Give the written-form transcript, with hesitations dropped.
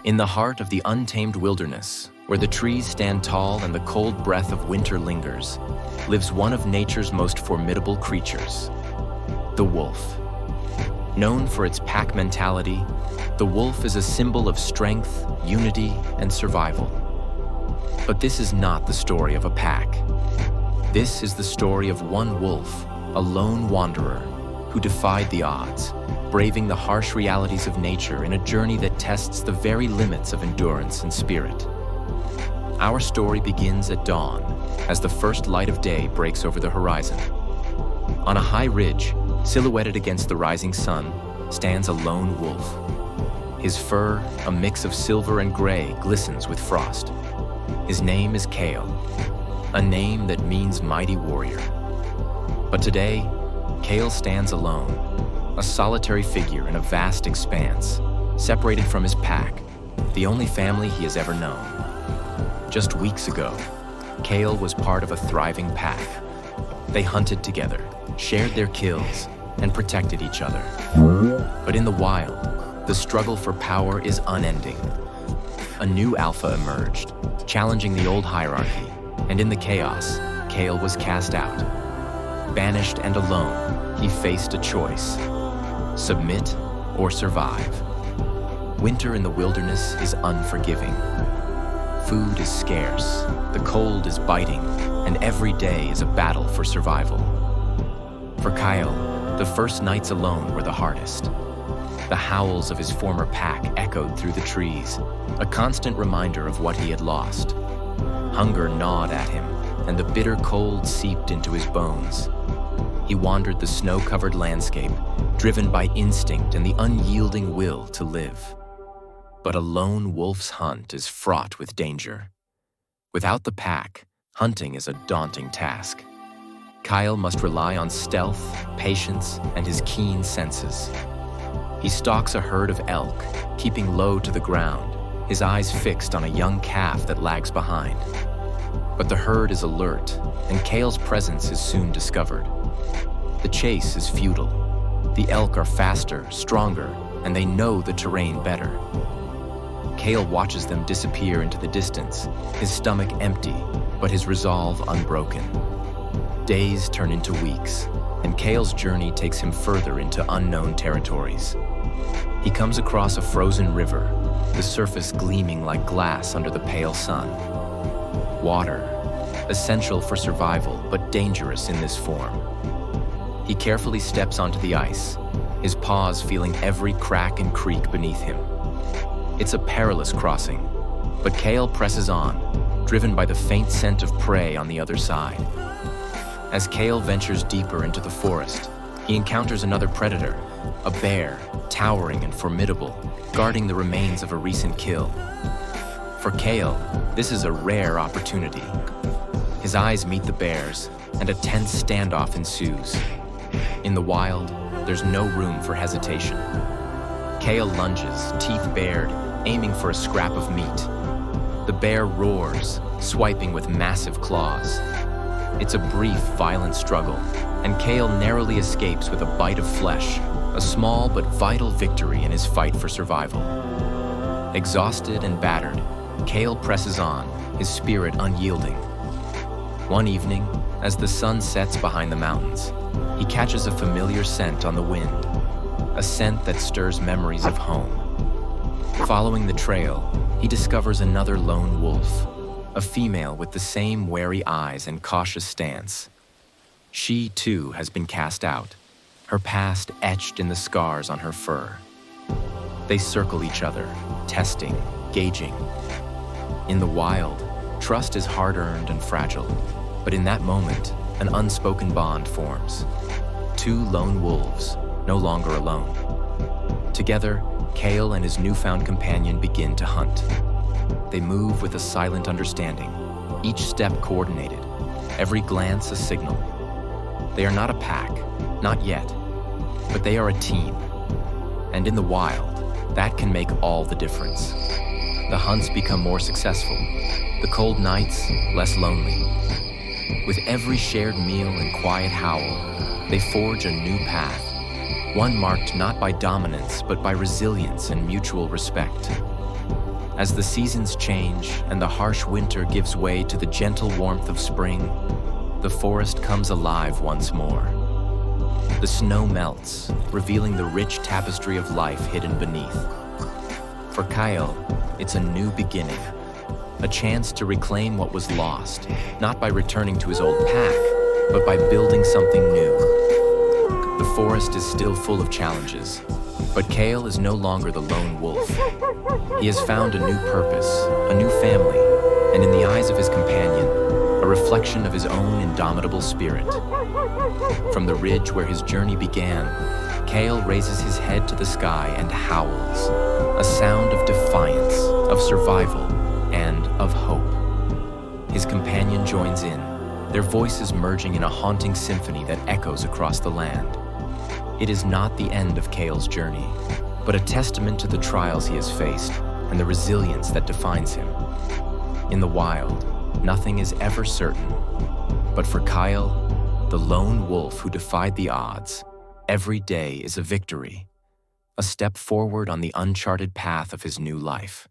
In the heart of the untamed wilderness, where the trees stand tall and the cold breath of winter lingers, lives one of nature's most formidable creatures, the wolf. Known for its pack mentality, the wolf is a symbol of strength, unity, and survival. But this is not the story of a pack. This is the story of one wolf, a lone wanderer, who defied the odds, braving the harsh realities of nature in a journey that tests the very limits of endurance and spirit. Our story begins at dawn, as the first light of day breaks over the horizon. On a high ridge, silhouetted against the rising sun, stands a lone wolf. His fur, a mix of silver and gray, glistens with frost. His name is Kale, a name that means mighty warrior. But today, Kale stands alone, a solitary figure in a vast expanse, separated from his pack, the only family he has ever known. Just weeks ago, Kale was part of a thriving pack. They hunted together, shared their kills, and protected each other. But in the wild, the struggle for power is unending. A new alpha emerged, challenging the old hierarchy, and in the chaos, Kale was cast out. Banished and alone, he faced a choice: submit or survive. Winter in the wilderness is unforgiving. Food is scarce, the cold is biting, and every day is a battle for survival. For Kyle, the first nights alone were the hardest. The howls of his former pack echoed through the trees, a constant reminder of what he had lost. Hunger gnawed at him, and the bitter cold seeped into his bones. He wandered the snow-covered landscape, driven by instinct and the unyielding will to live. But a lone wolf's hunt is fraught with danger. Without the pack, hunting is a daunting task. Kyle must rely on stealth, patience, and his keen senses. He stalks a herd of elk, keeping low to the ground, his eyes fixed on a young calf that lags behind. But the herd is alert, and Kale's presence is soon discovered. The chase is futile. The elk are faster, stronger, and they know the terrain better. Kale watches them disappear into the distance, his stomach empty, but his resolve unbroken. Days turn into weeks, and Kale's journey takes him further into unknown territories. He comes across a frozen river, the surface gleaming like glass under the pale sun. Water, essential for survival, but dangerous in this form. He carefully steps onto the ice, his paws feeling every crack and creak beneath him. It's a perilous crossing, but Kale presses on, driven by the faint scent of prey on the other side. As Kale ventures deeper into the forest, he encounters another predator, a bear, towering and formidable, guarding the remains of a recent kill. For Kale, this is a rare opportunity. His eyes meet the bear's, and a tense standoff ensues. In the wild, there's no room for hesitation. Kale lunges, teeth bared, aiming for a scrap of meat. The bear roars, swiping with massive claws. It's a brief, violent struggle, and Kale narrowly escapes with a bite of flesh, a small but vital victory in his fight for survival. Exhausted and battered, Kale presses on, his spirit unyielding. One evening, as the sun sets behind the mountains, he catches a familiar scent on the wind, a scent that stirs memories of home. Following the trail, he discovers another lone wolf, a female with the same wary eyes and cautious stance. She, too, has been cast out, her past etched in the scars on her fur. They circle each other, testing, gauging. In the wild, trust is hard-earned and fragile, but in that moment, an unspoken bond forms. Two lone wolves, no longer alone. Together, Kale and his newfound companion begin to hunt. They move with a silent understanding, each step coordinated, every glance a signal. They are not a pack, not yet, but they are a team. And in the wild, that can make all the difference. The hunts become more successful, the cold nights less lonely. With every shared meal and quiet howl, they forge a new path, one marked not by dominance but by resilience and mutual respect. As the seasons change and the harsh winter gives way to the gentle warmth of spring, the forest comes alive once more. The snow melts, revealing the rich tapestry of life hidden beneath. For Kyle, it's a new beginning, a chance to reclaim what was lost, not by returning to his old pack, but by building something new. The forest is still full of challenges, but Kale is no longer the lone wolf. He has found a new purpose, a new family, and in the eyes of his companion, a reflection of his own indomitable spirit. From the ridge where his journey began, Kale raises his head to the sky and howls, a sound of defiance, of survival, and of hope. His companion joins in, their voices merging in a haunting symphony that echoes across the land. It is not the end of Kale's journey, but a testament to the trials he has faced and the resilience that defines him. In the wild, nothing is ever certain, but for Kyle, the lone wolf who defied the odds, every day is a victory, a step forward on the uncharted path of his new life.